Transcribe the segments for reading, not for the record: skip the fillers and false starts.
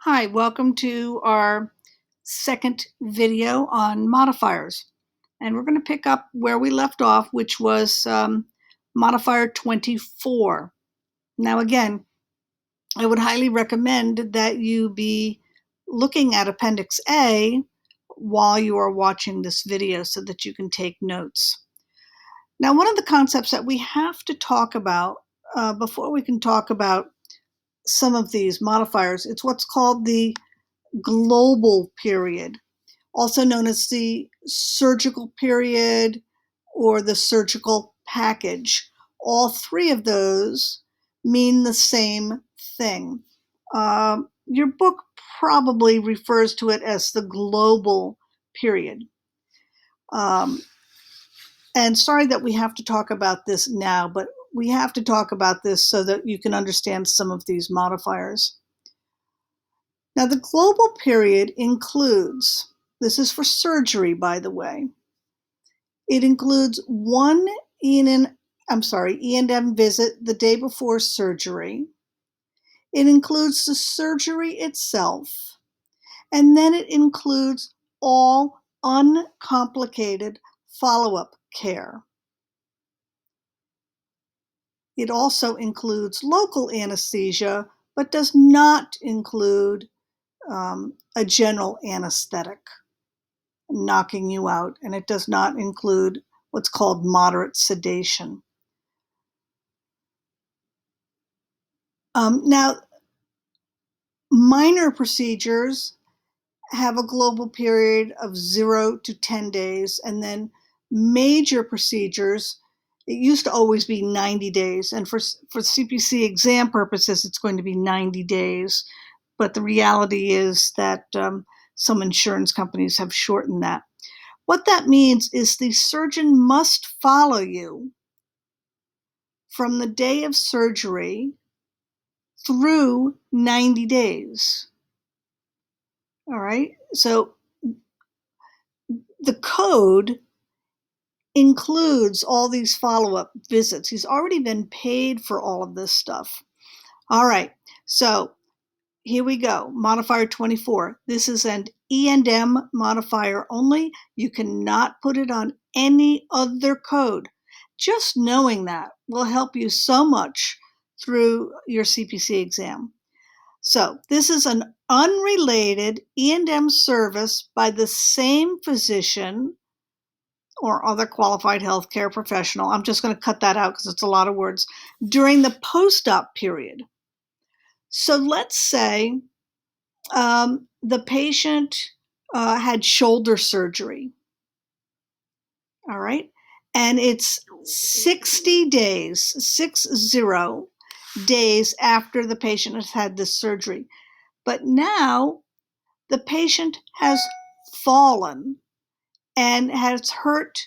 Hi, welcome to our second video on modifiers. And we're going to pick up where we left off, which was modifier 24. Now, again, I would highly recommend that you be looking at Appendix A while you are watching this video so that you can take notes. Now, one of the concepts that we have to talk about before we can talk about some of these modifiers, it's what's called the global period, also known as the surgical period or the surgical package. All three of those mean the same thing. Your book probably refers to it as the global period. And sorry that we have to talk about this now, but we have to talk about this so that you can understand some of these modifiers. Now, the global period includes, this is for surgery, by the way, it includes one E&M visit the day before surgery. It includes the surgery itself, and then it includes all uncomplicated follow-up care. It also includes local anesthesia, but does not include a general anesthetic knocking you out, and it does not include what's called moderate sedation. Now, minor procedures have a global period of 0 to 10 days, and then major procedures, it used to always be 90 days, and for CPC exam purposes, it's going to be 90 days. But the reality is that some insurance companies have shortened that. What that means is the surgeon must follow you from the day of surgery through 90 days. All right, so the code includes all these follow-up visits. He's already been paid for all of this stuff. All right, so here we go, modifier 24. This is an E&M modifier only. You cannot put it on any other code. Just knowing that will help you so much through your CPC exam. So this is an unrelated E&M service by the same physician or other qualified healthcare professional. I'm just going to cut that out because it's a lot of words, during the post-op period. So let's say the patient had shoulder surgery, all right? And it's 60 days, 60 days after the patient has had this surgery. But now the patient has fallen and has hurt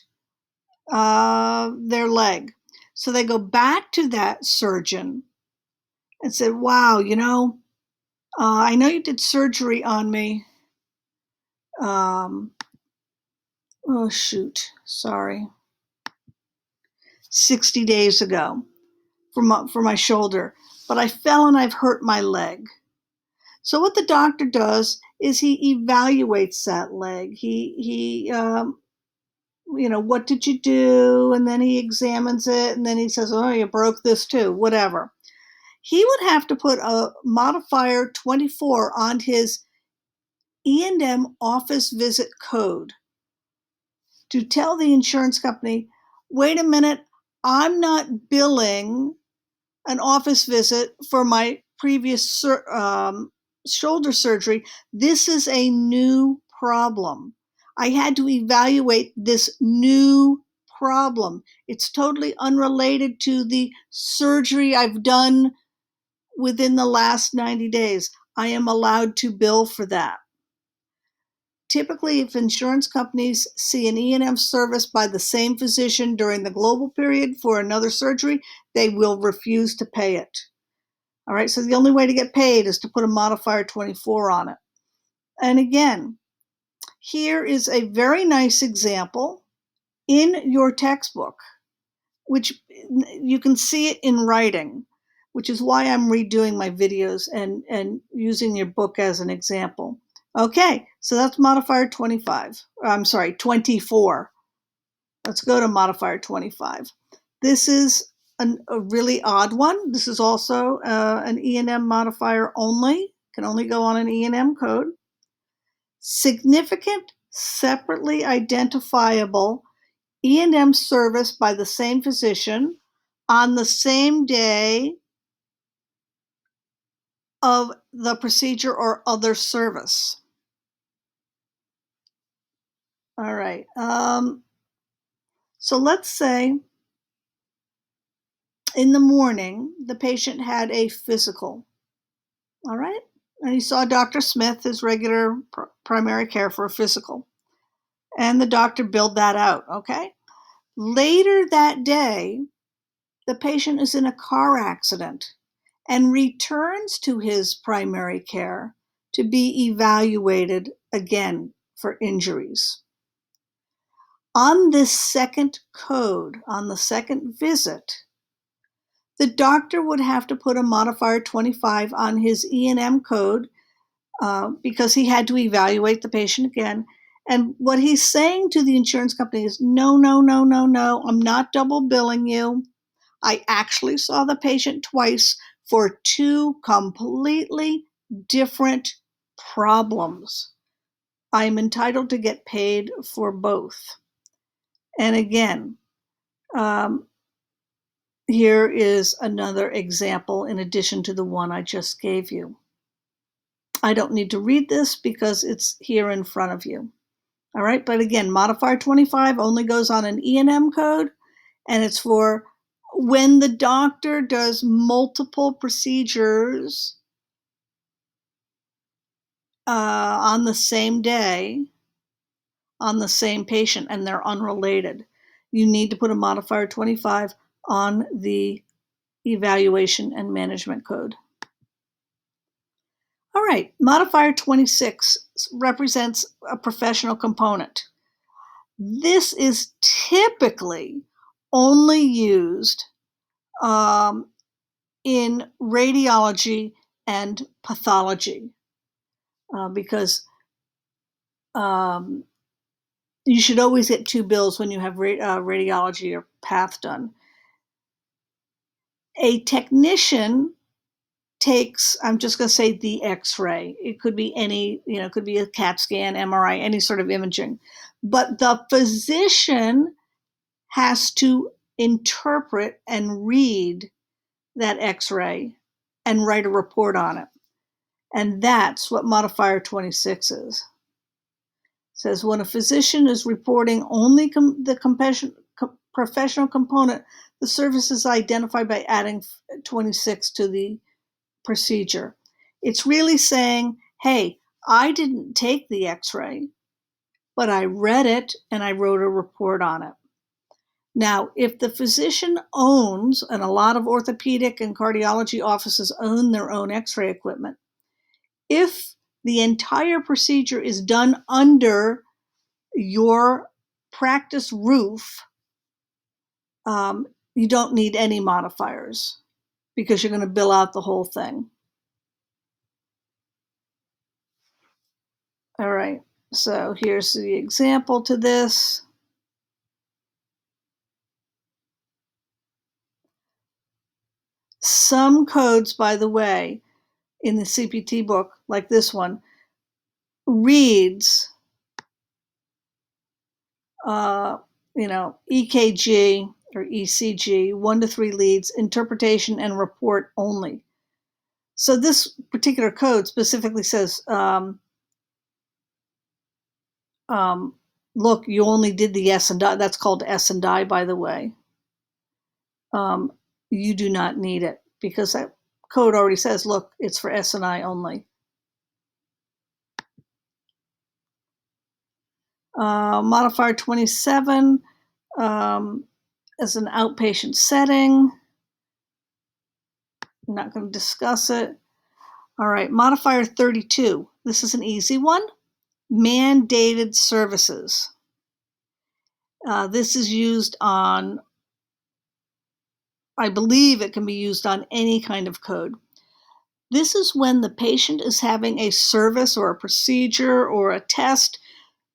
their leg. So they go back to that surgeon and said, wow, I know you did surgery on me. Oh, shoot, sorry. 60 days ago for my shoulder, but I fell and I've hurt my leg. So what the doctor does is he evaluates that leg. He what did you do? And then he examines it, and then he says, oh, you broke this too, whatever. He would have to put a modifier 24 on his E&M office visit code to tell the insurance company, wait a minute, I'm not billing an office visit for my previous shoulder surgery. This is a new problem. I had to evaluate this new problem. It's totally unrelated to the surgery I've done within the last 90 days. I am allowed to bill for that. Typically, if insurance companies see an E&M service by the same physician during the global period for another surgery, they will refuse to pay it. All right, so the only way to get paid is to put a modifier 24 on it. And again, here is a very nice example in your textbook, which you can see it in writing. which is why I'm redoing my videos and using your book as an example. Okay, so that's modifier 25. I'm sorry, 24. Let's go to modifier 25. This is a really odd one. This is also an E&M modifier only. Can only go on an E&M code. Significant, separately identifiable E&M service by the same physician on the same day of the procedure or other service. All right. So let's say in the morning, the patient had a physical. All right. And he saw Dr. Smith, his regular primary care for a physical. And the doctor billed that out. Okay. Later that day, the patient is in a car accident and returns to his primary care to be evaluated again for injuries. On this second code, on the second visit, the doctor would have to put a modifier 25 on his E&M code because he had to evaluate the patient again. And what he's saying to the insurance company is, no, I'm not double billing you. I actually saw the patient twice for two completely different problems. I'm entitled to get paid for both. And again, here is another example in addition to the one I just gave you. I don't need to read this because it's here in front of you. All right, but again, modifier 25 only goes on an E&M code, and it's for when the doctor does multiple procedures on the same day on the same patient and they're unrelated. You need to put a modifier 25 on the evaluation and management code. All right, modifier 26 represents a professional component. This is typically only used in radiology and pathology because you should always get two bills when you have radiology or path done. A technician takes, I'm just going to say the x-ray. It could be any, it could be a CAT scan, MRI, any sort of imaging. But the physician has to interpret and read that x-ray and write a report on it. And that's what modifier 26 is. It says when a physician is reporting only the professional component, the service is identified by adding 26 to the procedure. It's really saying, hey, I didn't take the x-ray, but I read it and I wrote a report on it. Now, if the physician owns, and a lot of orthopedic and cardiology offices own their own x-ray equipment, if the entire procedure is done under your practice roof, you don't need any modifiers because you're going to bill out the whole thing. All right, so here's the example to this. Some codes, by the way, in the CPT book, like this one, reads, EKG or ECG, 1 to 3 leads, interpretation and report only. So this particular code specifically says, look, you only did the S and I. That's called S and I, by the way. You do not need it because that code already says, look, it's for S and I only. Modifier 27 as an outpatient setting. I'm not going to discuss it. All right, modifier 32. This is an easy one. Mandated services. This is used on I believe it can be used on any kind of code. This is when the patient is having a service or a procedure or a test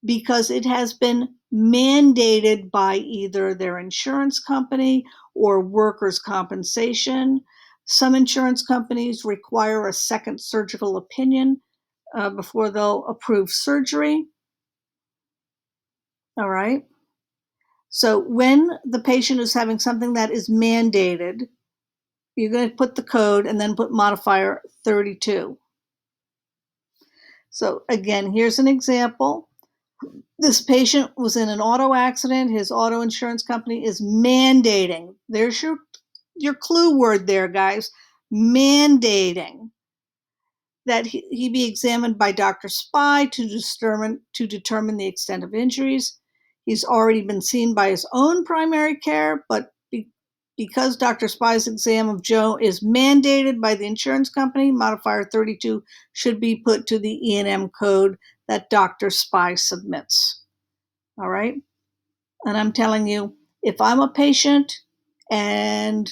because it has been mandated by either their insurance company or workers' compensation. Some insurance companies require a second surgical opinion before they'll approve surgery. All right. So when the patient is having something that is mandated, you're going to put the code and then put modifier 32. So again, here's an example. This patient was in an auto accident. His auto insurance company is mandating. There's your clue word there, guys. Mandating that he be examined by Dr. Spy to determine the extent of injuries. He's already been seen by his own primary care, but because Dr. Spy's exam of Joe is mandated by the insurance company, modifier 32 should be put to the E&M code that Dr. Spy submits. All right? And I'm telling you, if I'm a patient and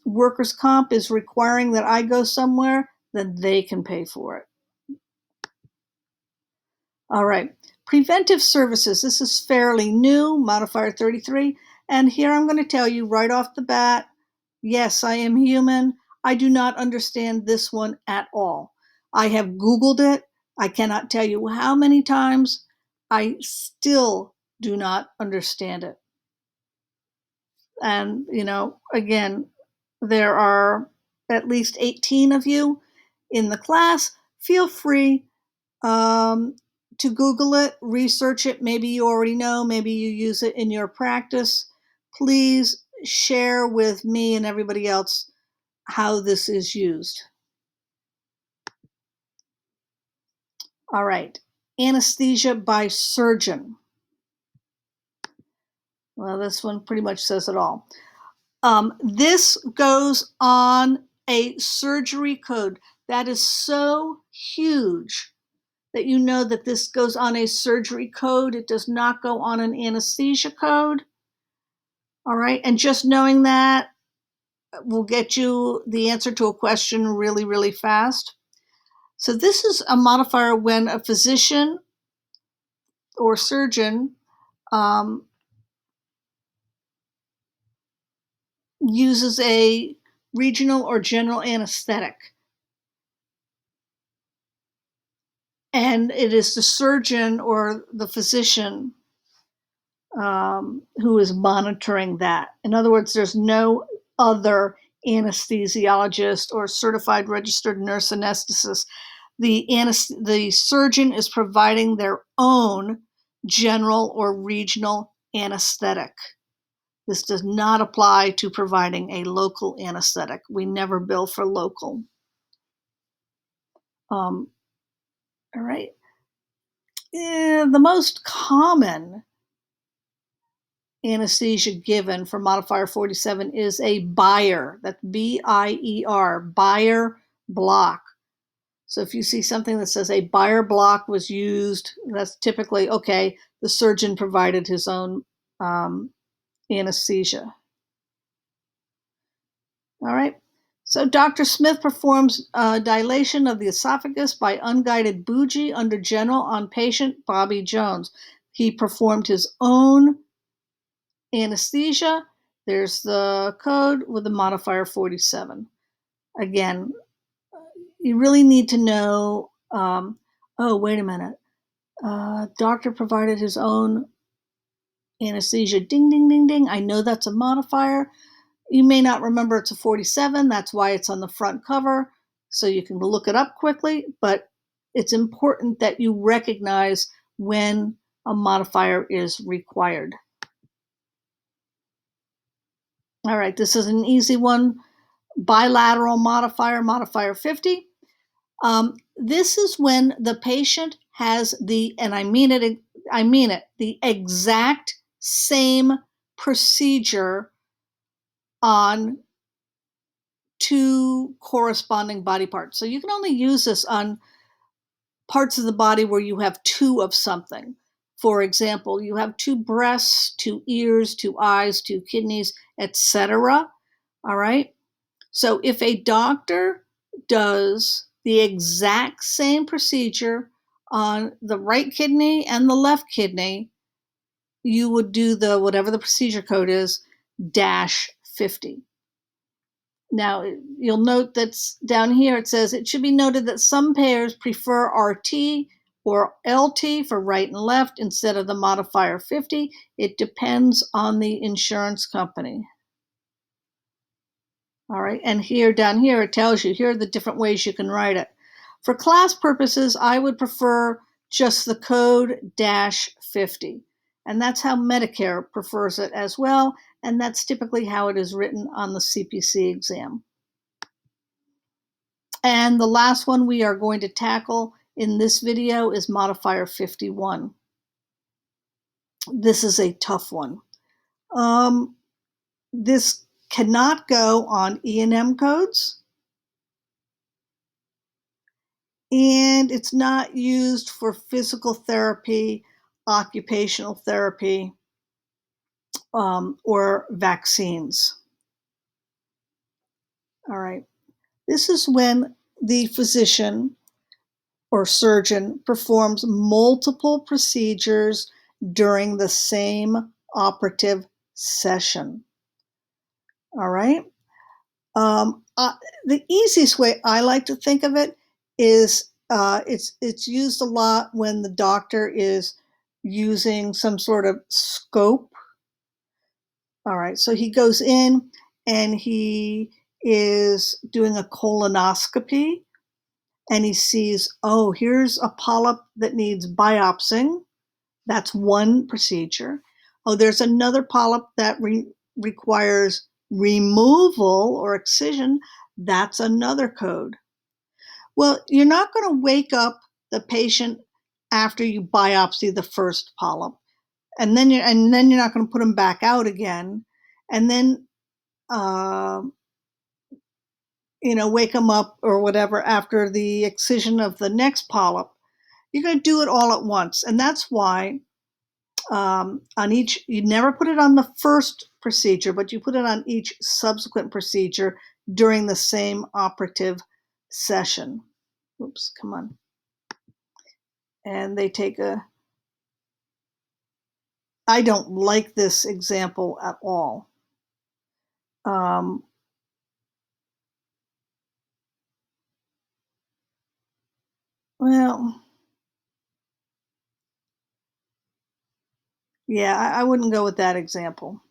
workers' comp is requiring that I go somewhere, then they can pay for it. All right, preventive services. This is fairly new, modifier 33. And here I'm going to tell you right off the bat, yes, I am human. I do not understand this one at all. I have Googled it. I cannot tell you how many times. I still do not understand it. And, again, there are at least 18 of you in the class. Feel free to Google it, research it. Maybe you already know, maybe you use it in your practice. Please share with me and everybody else how this is used. All right, anesthesia by surgeon. Well, this one pretty much says it all. This goes on a surgery code. That is so huge that you know that this goes on a surgery code. It does not go on an anesthesia code. All right, and just knowing that will get you the answer to a question really, really fast. So this is a modifier when a physician or surgeon uses a regional or general anesthetic. And it is the surgeon or the physician who is monitoring that. In other words, there's no other anesthesiologist or certified registered nurse anesthetist. The surgeon is providing their own general or regional anesthetic. This does not apply to providing a local anesthetic. We never bill for local. All right. The most common anesthesia given for modifier 47 is a Bayer. That's B-I-E-R, Bayer block. So if you see something that says a Bayer block was used, that's typically, okay, the surgeon provided his own anesthesia. All right. So Dr. Smith performs dilation of the esophagus by unguided bougie under general on patient Bobby Jones. He performed his own anesthesia. There's the code with the modifier 47. Again, you really need to know, oh, wait a minute. Doctor provided his own anesthesia. Ding, ding, ding, ding. I know that's a modifier. You may not remember it's a 47. That's why it's on the front cover. So you can look it up quickly, but it's important that you recognize when a modifier is required. All right, this is an easy one. Bilateral modifier, modifier 50. This is when the patient has and I mean it, the exact same procedure on two corresponding body parts. So you can only use this on parts of the body where you have two of something. For example, you have two breasts, two ears, two eyes, two kidneys, etc. All right. So if a doctor does the exact same procedure on the right kidney and the left kidney, you would do the whatever the procedure code is -50. Now, you'll note that's down here, it says it should be noted that some payers prefer RT or LT for right and left instead of the modifier 50. It depends on the insurance company. All right, and here, down here, it tells you, here are the different ways you can write it. For class purposes, I would prefer just the code -50. And that's how Medicare prefers it as well. And that's typically how it is written on the CPC exam. And the last one we are going to tackle in this video is modifier 51. This is a tough one. This cannot go on E&M codes, and it's not used for physical therapy, occupational therapy, or vaccines. All right. This is when the physician or surgeon performs multiple procedures during the same operative session. All right. The easiest way I like to think of it is it's used a lot when the doctor is using some sort of scope. All right. So he goes in and he is doing a colonoscopy and he sees, oh, here's a polyp that needs biopsying. That's one procedure. Oh, there's another polyp that requires removal or excision. That's another code. Well, you're not going to wake up the patient after you biopsy the first polyp, and then you're not going to put them back out again, and then wake them up or whatever after the excision of the next polyp. You're going to do it all at once, and that's why on each, you never put it on the first procedure, but you put it on each subsequent procedure during the same operative session. Oops, come on. And they take I don't like this example at all. Well, yeah, I wouldn't go with that example.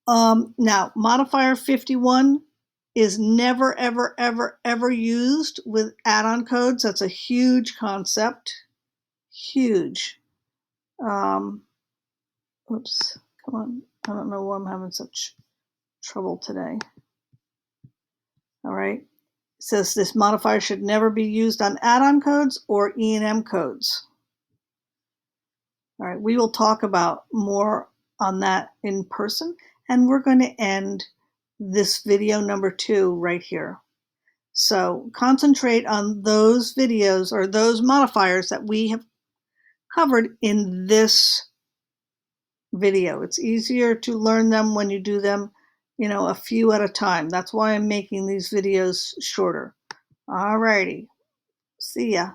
Now, modifier 51 is never, ever, ever, ever used with add-on codes. That's a huge concept. Huge. Oops, come on. I don't know why I'm having such trouble today. All right. It says this modifier should never be used on add-on codes or E&M codes. All right, we will talk about more on that in person, and we're going to end this video number 2 right here. So concentrate on those videos or those modifiers that we have covered in this video. It's easier to learn them when you do them, a few at a time. That's why I'm making these videos shorter. All righty. See ya.